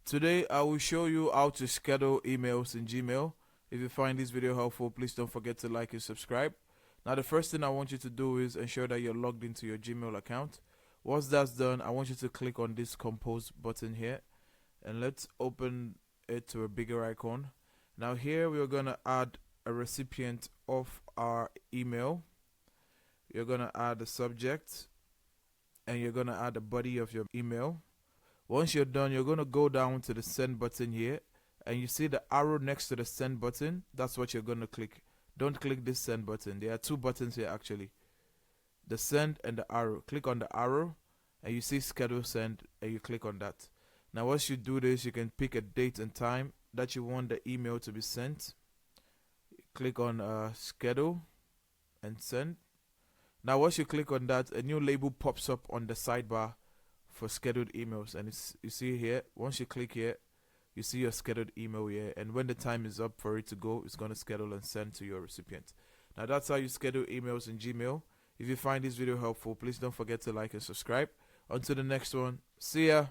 Today I will show you how to schedule emails in Gmail. If you find this video helpful, please don't forget to like and subscribe. Now the first thing I want you to do is ensure that you're logged into your Gmail account. Once that's done, I want you to click on this compose button here, and let's open it to a bigger icon. Now here we are going to add a recipient of our email. You're going to add the subject, and you're going to add the body of your email. Once you're done, you're going to go down to the send button here, and you see the arrow next to the send button. That's what you're going to click. Don't click this send button. There are two buttons here actually, the send and the arrow. Click on the arrow and you see schedule send, and you click on that. Now once you do this, you can pick a date and time that you want the email to be sent. Click on schedule and send. Now once you click on that, a new label pops up on the sidebar for scheduled emails, and you see here, once you click here, you see your scheduled email here, and when the time is up for it to go, it's going to schedule and send to your recipient. Now that's how you schedule emails in Gmail. If you find this video helpful, please don't forget to like and subscribe. Until the next one, see ya.